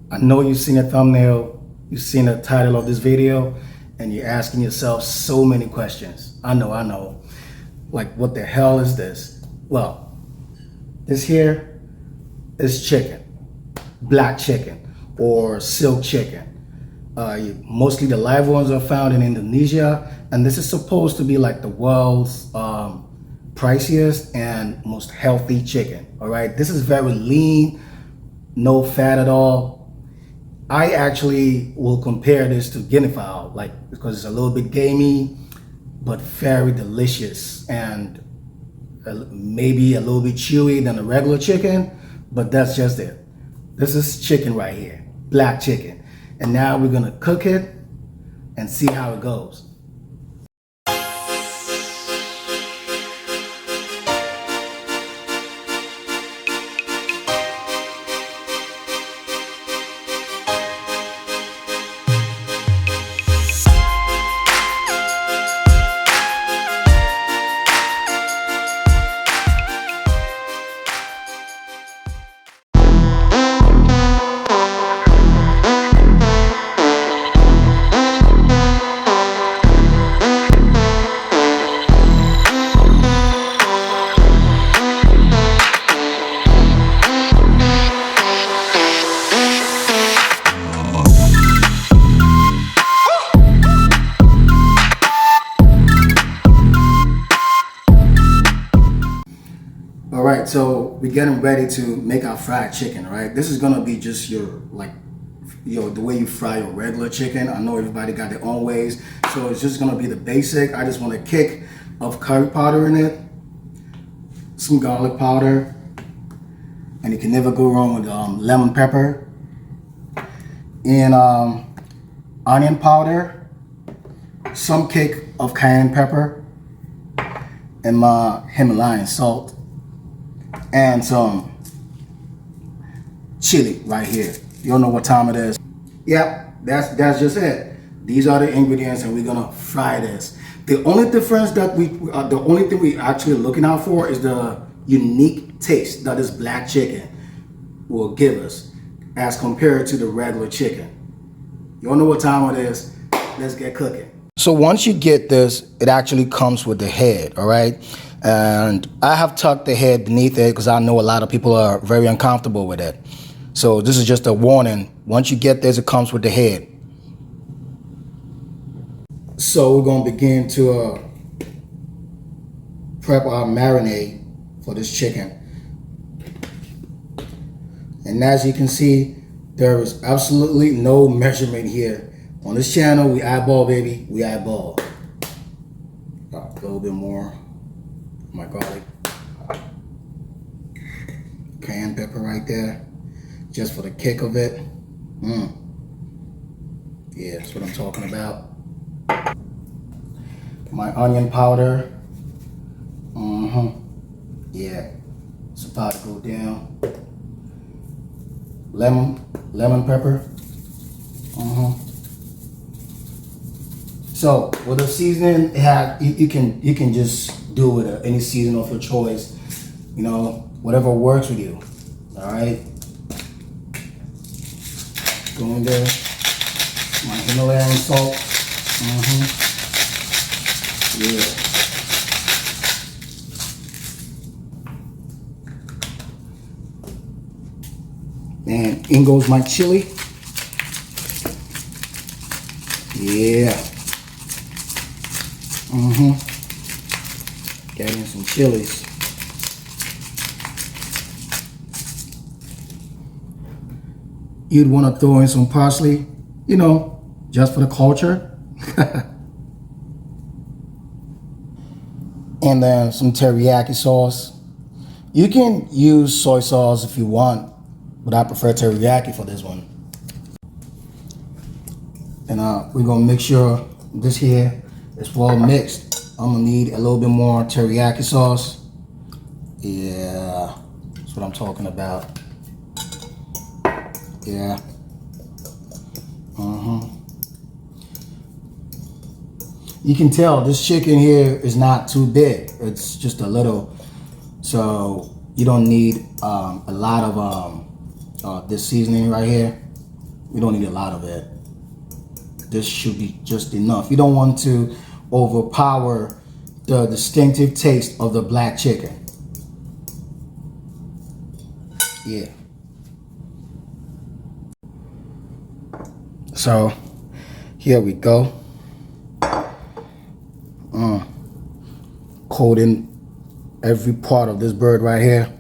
I know you've seen the thumbnail, you've seen the title of this video, and you're asking yourself so many questions. I know. Like, what the hell is this? Well, this here is chicken, black chicken or silk chicken. Mostly the live ones are found in Indonesia, and this is supposed to be like the world's priciest and most healthy chicken. All right, this is very lean, no fat at all. I actually will compare this to ghanafood, like, because it's a little bit gamey, but very delicious, and maybe a little bit chewy than a regular chicken, but that's just it. This is chicken right here, black chicken. And now we're gonna cook it and see how it goes. All right, so we're getting ready to make our fried chicken, right? This is gonna be just your, like, the way you fry your regular chicken. I know everybody got their own ways, so it's just gonna be the basic. I just want a kick of curry powder in it, some garlic powder, and you can never go wrong with lemon pepper, and onion powder, some kick of cayenne pepper, and my Himalayan salt, and some chili right here. You don't know what time it is. Yep, that's just it. These are the ingredients, and we're gonna fry this. The only difference that the only thing we actually looking out for is the unique taste that this black chicken will give us as compared to the regular chicken. You don't know what time it is. Let's get cooking. So once you get this, it actually comes with the head, all right? And I have tucked the head beneath it because I know a lot of people are very uncomfortable with it. So this is just a warning. Once you get this, it comes with the head. So we're going to begin to prep our marinade for this chicken. And as you can see, there is absolutely no measurement here. On this channel, we eyeball, baby. We eyeball. A little bit more. My garlic, cayenne pepper right there, just for the kick of it. Yeah, that's what I'm talking about. My onion powder. Yeah, it's about to go down. Lemon pepper. So with the seasoning, you can just do with any season of your choice, you know, whatever works with you. All right, go in there, my Himalayan salt. Yeah. And in goes my chili. Yeah. Got in some chilies. You'd want to throw in some parsley, you know, just for the culture. And then some teriyaki sauce. You can use soy sauce if you want, but I prefer teriyaki for this one. And we're gonna make sure this here is well mixed. I'm gonna need a little bit more teriyaki sauce. Yeah, that's what I'm talking about. Yeah. You can tell this chicken here is not too big. It's just a little. So you don't need a lot of this seasoning right here. We don't need a lot of it. This should be just enough. You don't want to overpower the distinctive taste of the black chicken. Yeah. So here we go. Coating every part of this bird right here.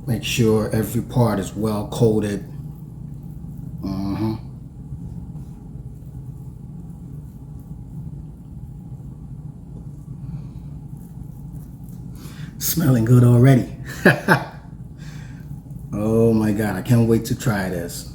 Make sure every part is well coated. Smelling good already. Oh my God, I can't wait to try this.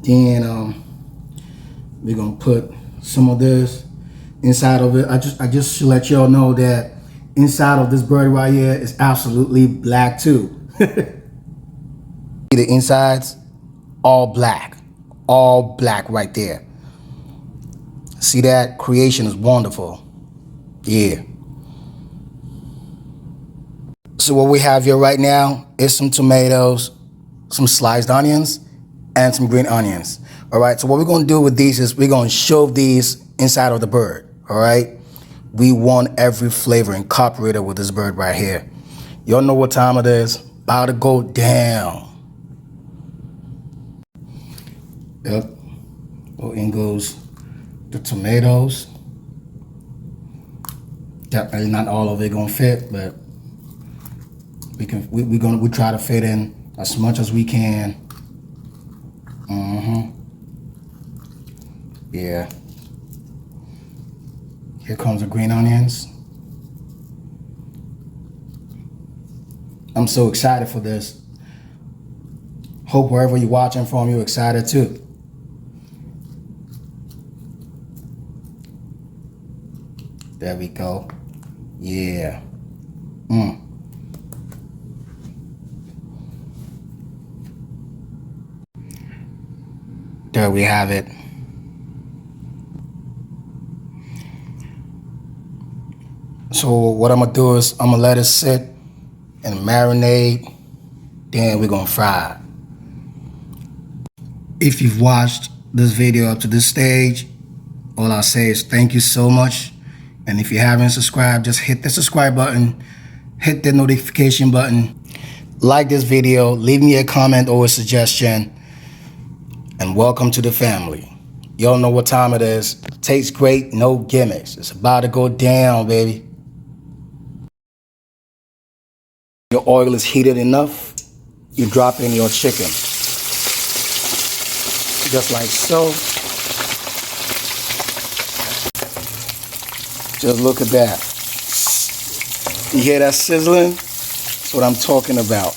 Then we're gonna put some of this inside of it. I just should let y'all know that inside of this bird right here is absolutely black too. The insides, all black right there. See that? Creation is wonderful. Yeah. So what we have here right now is some tomatoes, some sliced onions, and some green onions. All right, so what we're gonna do with these is we're gonna shove these inside of the bird, all right? We want every flavor incorporated with this bird right here. Y'all know what time it is, about to go down. Yep, well, in goes the tomatoes. Definitely not all of it gonna fit, but we try to fit in as much as we can. Yeah. Here comes the green onions. I'm so excited for this. Hope wherever you're watching from, you're excited too. There we go. Yeah. There we have it. So what I'm gonna do is I'm gonna let it sit and marinate, then we're gonna fry it. If you've watched this video up to this stage, all I'll say is thank you so much. And if you haven't subscribed, just hit the subscribe button, hit the notification button, like this video, leave me a comment or a suggestion, and welcome to the family. Y'all know what time it is. Tastes great, no gimmicks. It's about to go down, baby. Your oil is heated enough, you drop in your chicken. Just like so. Just look at that. You hear that sizzling? That's what I'm talking about.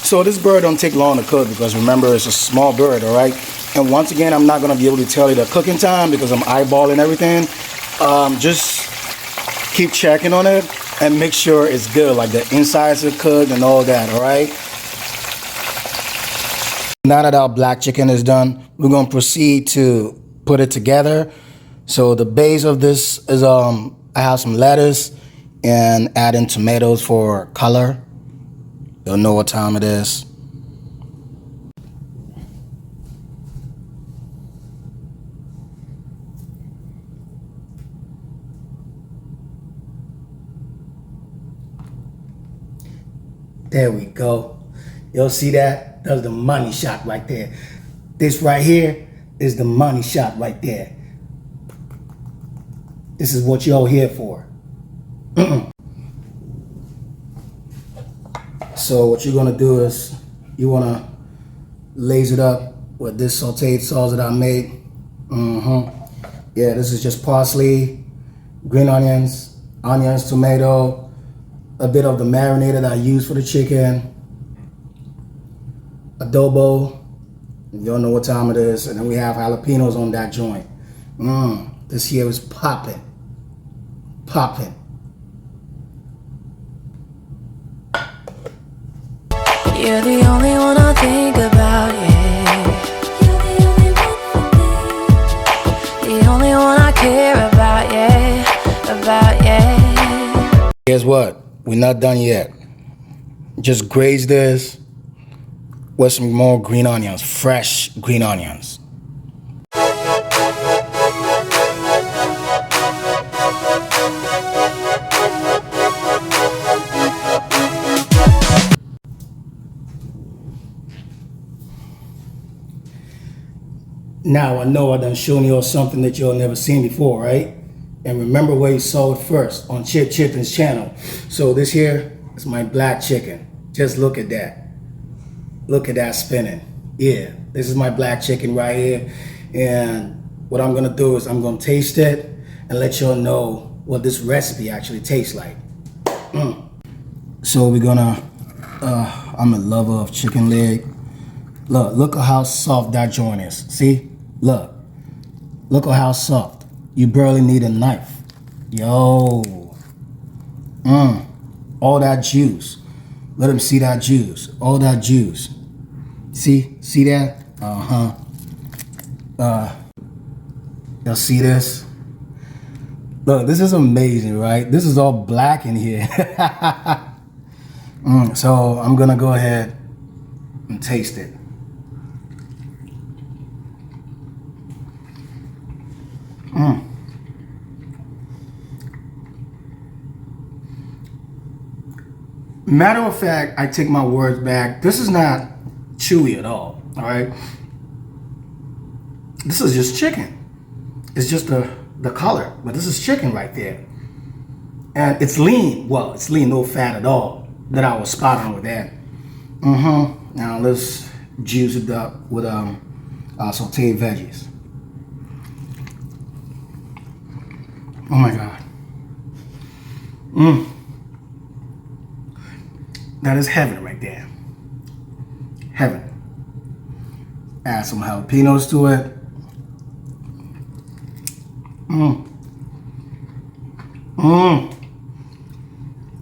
So this bird don't take long to cook because remember it's a small bird, all right? And once again, I'm not gonna be able to tell you the cooking time because I'm eyeballing everything. Just keep checking on it and make sure it's good, like the insides are cooked and all that, all right? Now that our black chicken is done, we're gonna proceed to put it together. So the base of this is I have some lettuce and add in tomatoes for color. You'll know what time it is. There we go. You'll see that? That's the money shot right there. This right here is the money shot right there. This is what y'all here for. So what you're gonna do is you wanna lace it up with this sauteed sauce that I made. Yeah, this is just parsley, green onions, tomato, a bit of the marinade that I use for the chicken, adobo, you don't know what time it is, and then we have jalapenos on that joint. This here is popping. You're the only one I think about, yeah. You're the only one for me. The only one I care about, yeah. Guess what? We're not done yet. Just graze this with some more green onions, fresh green onions. Now I know I done shown you all something that y'all never seen before, right? And remember where you saw it first, on Chippin's channel. So this here is my black chicken. Just look at that. Look at that spinning. Yeah, this is my black chicken right here. And what I'm gonna do is I'm gonna taste it and let y'all know what this recipe actually tastes like. So we're gonna, I'm a lover of chicken leg. Look at how soft that joint is. See? Look at how soft. You barely need a knife. Yo. All that juice. Let them see that juice. All that juice. See that? Y'all see this? Look, this is amazing, right? This is all black in here. So I'm gonna go ahead and taste it. Matter of fact, I take my words back. This is not chewy at all right? This is just chicken. It's just the color, but this is chicken right there. And it's lean. Well, it's lean, no fat at all. That I was spot on with that. Now let's juice it up with sauteed veggies. Oh my God. That is heaven right there. Heaven. Add some jalapenos to it.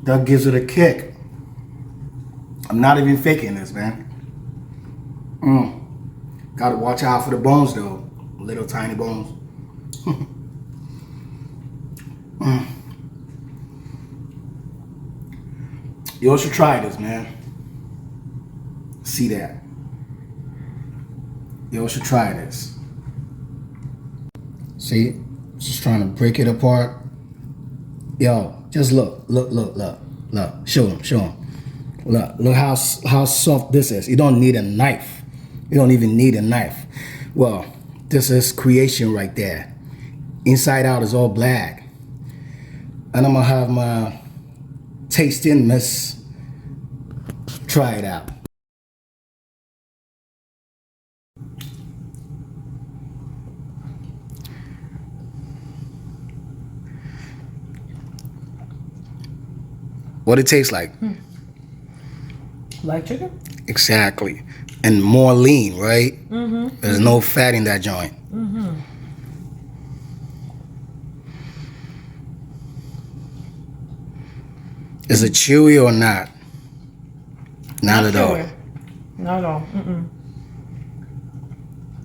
That gives it a kick. I'm not even faking this, man. Gotta watch out for the bones though. Little tiny bones. You all should try this, man. See that? You all should try this. See? Just trying to break it apart. Yo, just look. Show them. Look how soft this is. You don't need a knife. You don't even need a knife. Well, this is creation right there. Inside out is all black. And I'm gonna have my tasting miss try it out. What it tastes like? Like chicken? Exactly. And more lean, right? There's no fat in that joint. Is it chewy or not? Not at all. Not at all.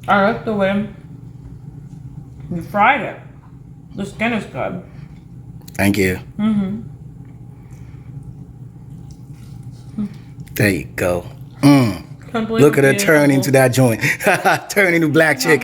I like the way you fried it. The skin is good. Thank you. There you go. Look at her turn into that joint. Turn into black chicken.